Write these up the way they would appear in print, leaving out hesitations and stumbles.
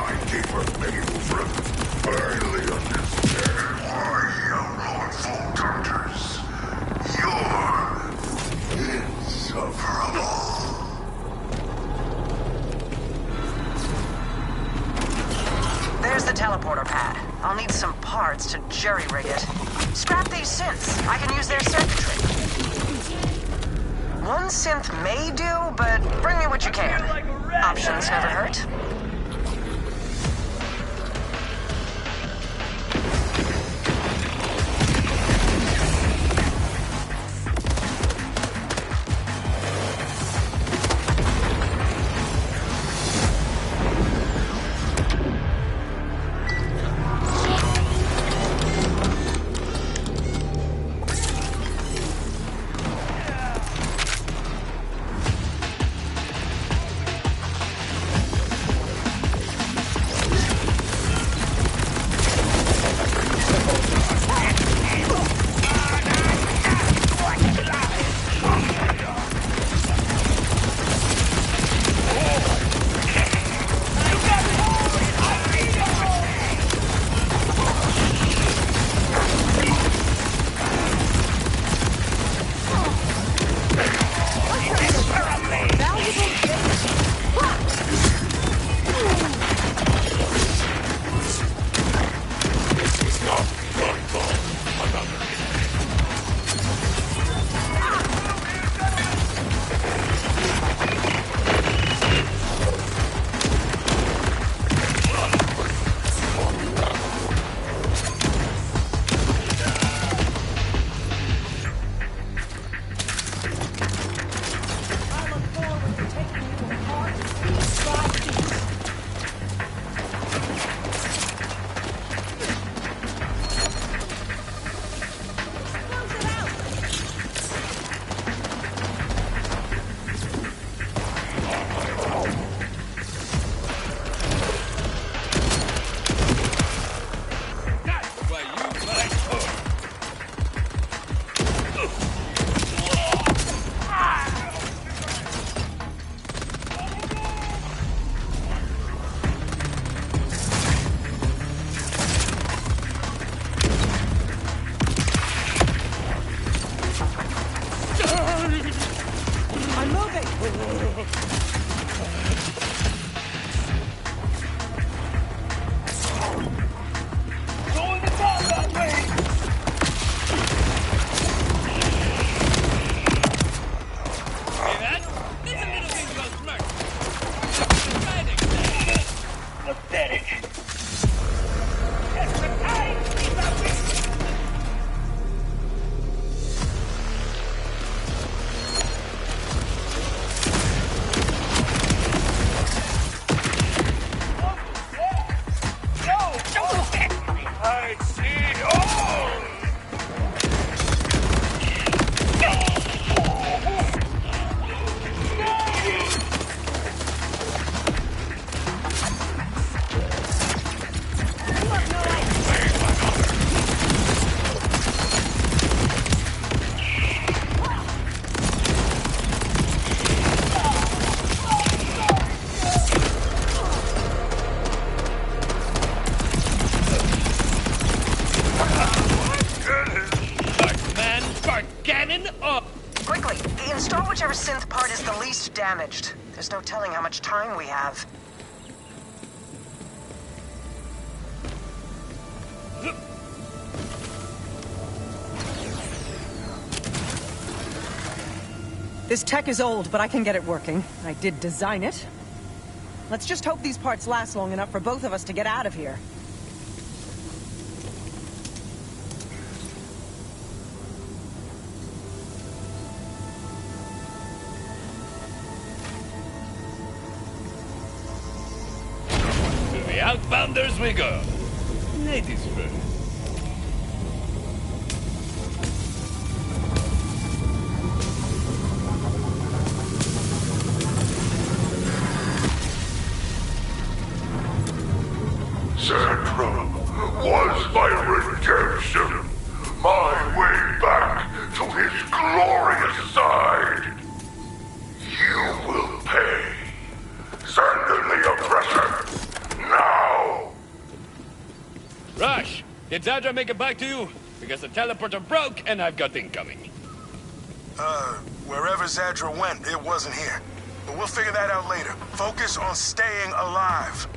Timekeeper Maelstrom finally understand why you lawful darters. You're insufferable. There's the teleporter pad. I'll need some parts to jury-rig it. Scrap these synths. I can use their circuitry. One synth may do, but bring me what you can. Options never hurt. Quickly, install whichever synth part is the least damaged. There's no telling how much time we have. This tech is old, but I can get it working. I did design it. Let's just hope these parts last long enough for both of us to get out of here. To the Outbounders we go. Ladies first. Sandra was my redemption, my way back to his glorious side. You will pay. Send in the oppressor, now! Did Zadra make it back to you? Because the teleporter broke and I've got incoming. Wherever Zadra went, it wasn't here. But we'll figure that out later. Focus on staying alive.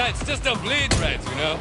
It's just a bleed reds, you know?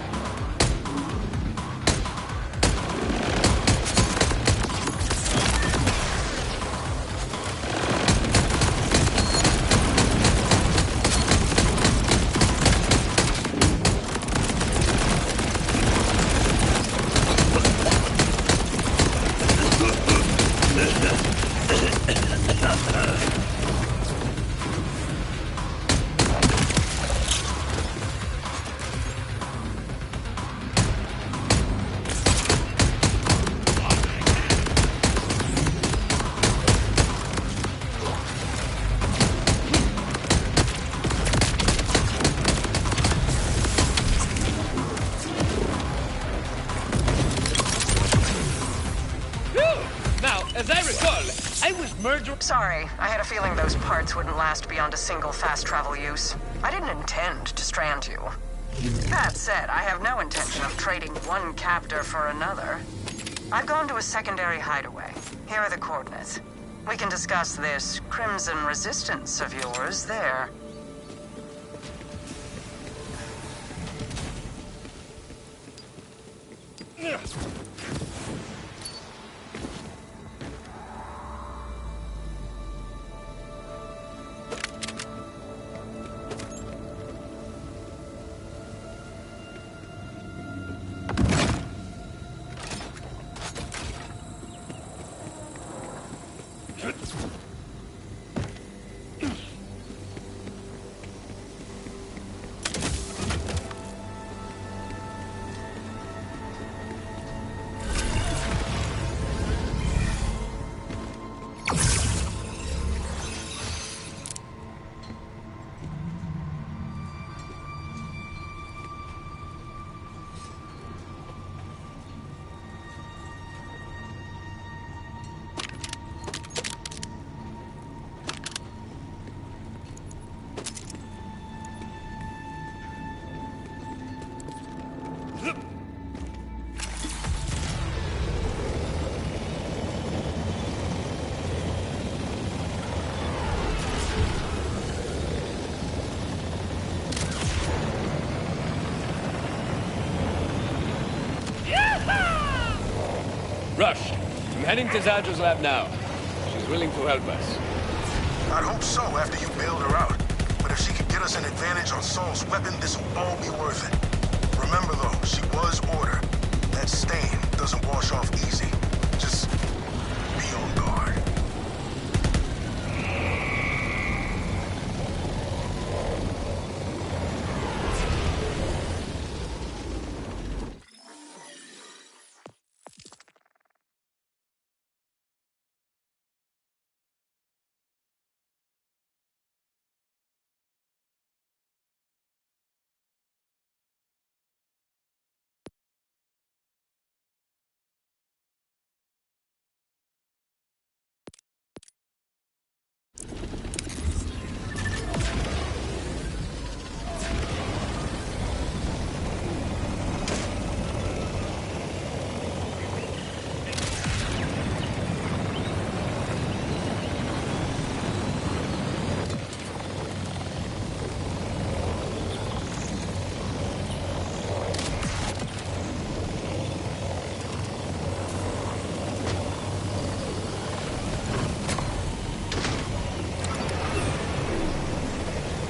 Sorry, I had a feeling those parts wouldn't last beyond a single fast travel use. I didn't intend to strand you. That said, I have no intention of trading one captor for another. I've gone to a secondary hideaway. Here are the coordinates. We can discuss this Crimson Resistance of yours there. Rush. I'm heading to Zadra's lab now. She's willing to help us. I'd hope so after you bailed her out. But if she could get us an advantage on Saul's weapon, this will all be worth it. Remember though, she was Order. That stain doesn't wash off easy. Just be on guard.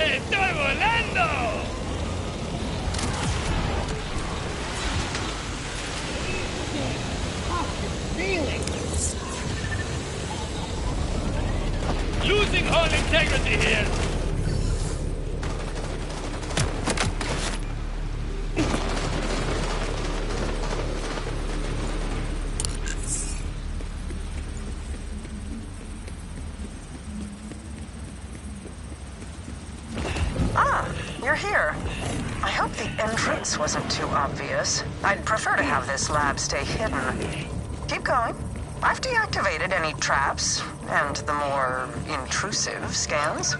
¡Estoy volando! Losing all integrity here. You're here. I hope the entrance wasn't too obvious. I'd prefer to have this lab stay hidden. Keep going. I've deactivated any traps and the more intrusive scans.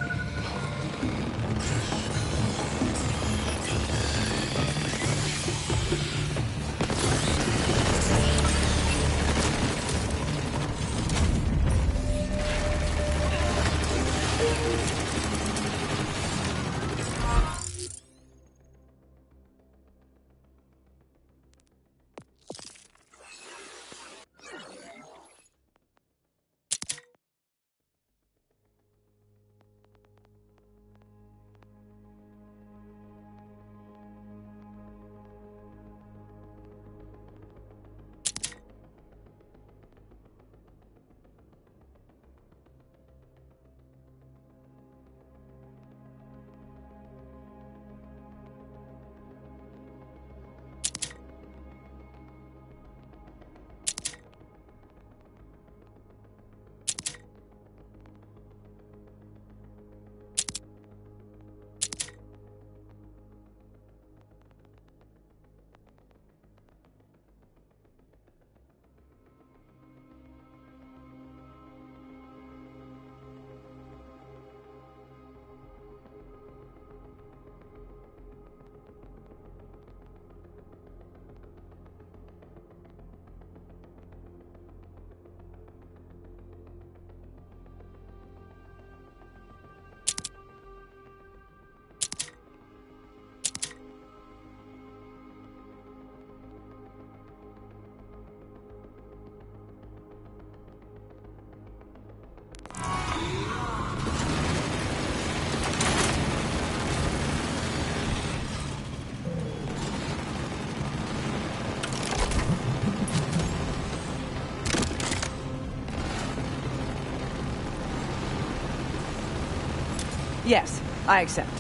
Yes, I accept.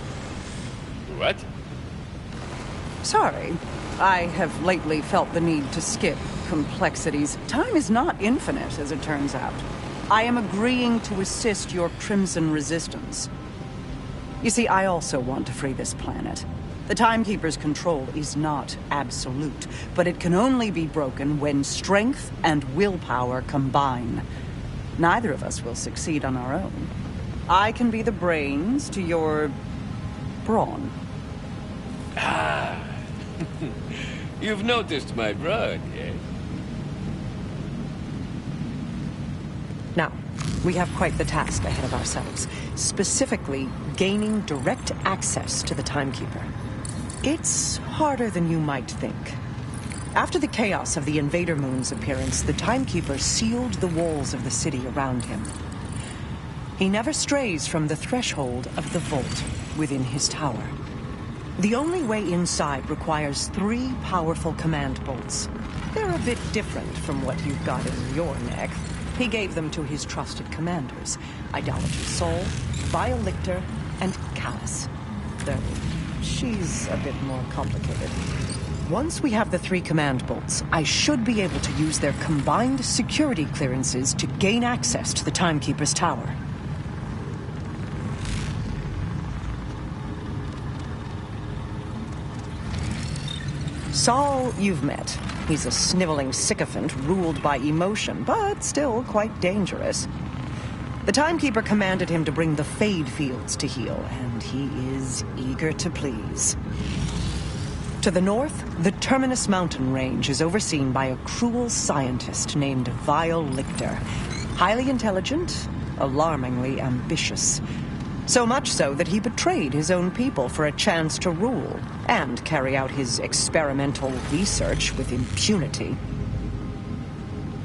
What? Sorry. I have lately felt the need to skip complexities. Time is not infinite, as it turns out. I am agreeing to assist your Crimson Resistance. You see, I also want to free this planet. The Timekeeper's control is not absolute, but it can only be broken when strength and willpower combine. Neither of us will succeed on our own. I can be the brains to your brawn. Ah. You've noticed my broad, yes? Now, we have quite the task ahead of ourselves. Specifically, gaining direct access to the Timekeeper. It's harder than you might think. After the chaos of the Invader Moon's appearance, the Timekeeper sealed the walls of the city around him. He never strays from the threshold of the vault within his tower. The only way inside requires 3 powerful command bolts. They're a bit different from what you've got in your neck. He gave them to his trusted commanders, Idolatry Soul, Violictor, and Callus. Though she's a bit more complicated. Once we have the 3 command bolts, I should be able to use their combined security clearances to gain access to the Timekeeper's tower. Saul, you've met. He's a sniveling sycophant ruled by emotion, but still quite dangerous. The Timekeeper commanded him to bring the Fade Fields to heal, and he is eager to please. To the north, the Terminus mountain range is overseen by a cruel scientist named Violictor. Highly intelligent, alarmingly ambitious. So much so that he betrayed his own people for a chance to rule and carry out his experimental research with impunity.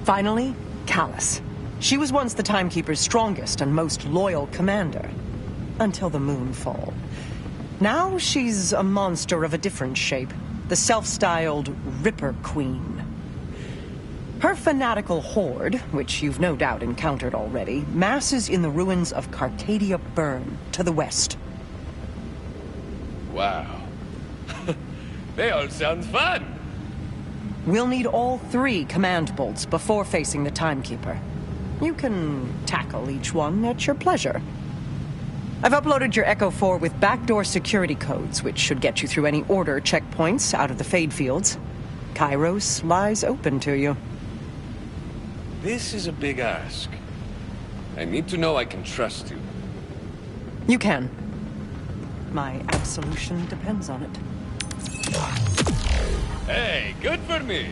Finally, Callus. She was once the Timekeeper's strongest and most loyal commander, until the Moonfall. Now she's a monster of a different shape, the self-styled Ripper Queen. Her fanatical horde, which you've no doubt encountered already, masses in the ruins of Carcadia Burn to the west. Wow. They all sound fun. We'll need all 3 command bolts before facing the Timekeeper. You can tackle each one at your pleasure. I've uploaded your Echo 4 with backdoor security codes, which should get you through any order checkpoints out of the Fade Fields. Kairos lies open to you. This is a big ask. I need to know I can trust you. You can. My absolution depends on it. Hey, good for me.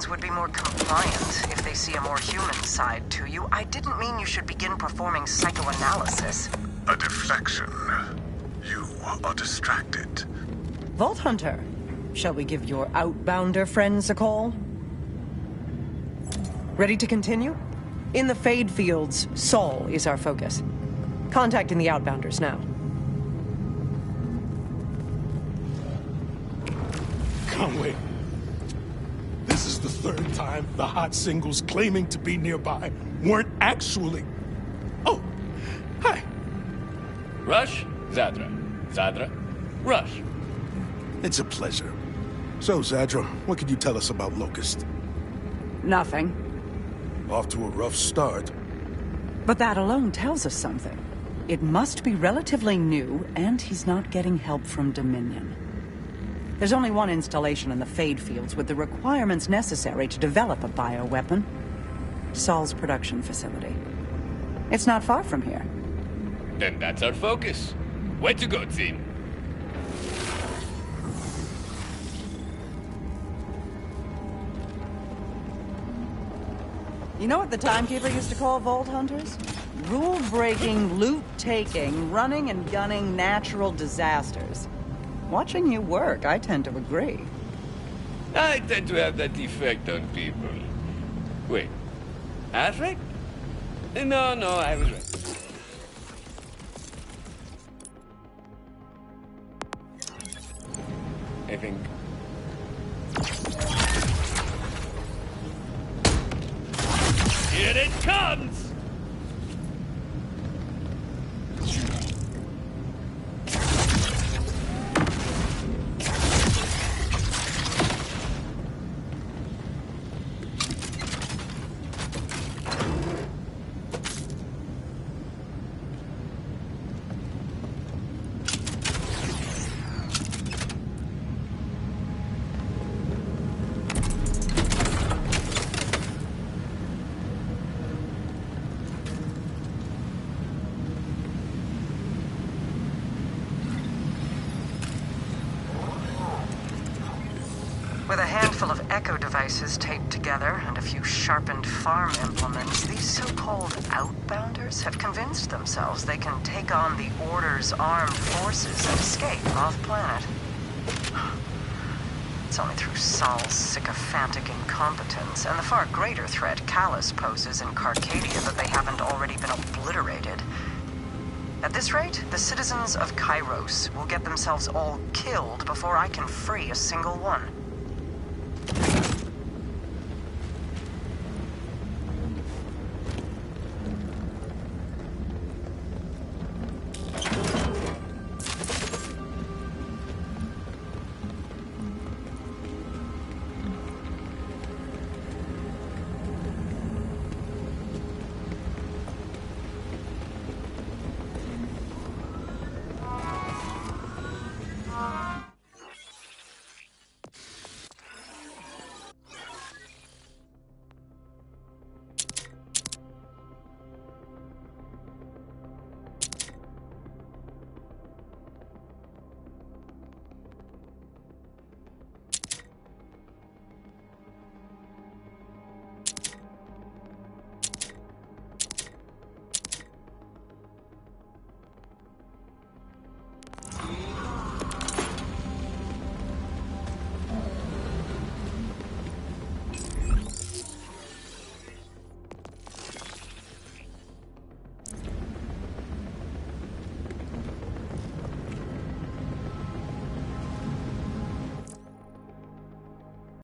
Would be more compliant if they see a more human side to you. I didn't mean you should begin performing psychoanalysis. A deflection. You are distracted. Vault Hunter, shall we give your outbounder friends a call? Ready to continue? In the Fade Fields, Saul is our focus. Contacting the outbounders now. Conway. This is the 3rd time the hot singles claiming to be nearby weren't actually... Oh, hi. Rush, Zadra. Zadra, Rush. It's a pleasure. So, Zadra, what can you tell us about Locust? Nothing. Off to a rough start. But that alone tells us something. It must be relatively new, and he's not getting help from Dominion. There's only one installation in the Fade Fields with the requirements necessary to develop a bioweapon. Saul's production facility. It's not far from here. Then that's our focus. Way to go, team. You know what the Timekeeper used to call Vault Hunters? Rule-breaking, loot-taking, running and gunning natural disasters. Watching you work, I tend to agree. I tend to have that effect on people. Wait, affect? No, I was right. I think... Here it comes! handful of echo devices taped together and a few sharpened farm implements, these so-called outbounders have convinced themselves they can take on the Order's armed forces and escape off-planet. It's only through Sol's sycophantic incompetence and the far greater threat Callus poses in Carcadia that they haven't already been obliterated. At this rate, the citizens of Kairos will get themselves all killed before I can free a single one.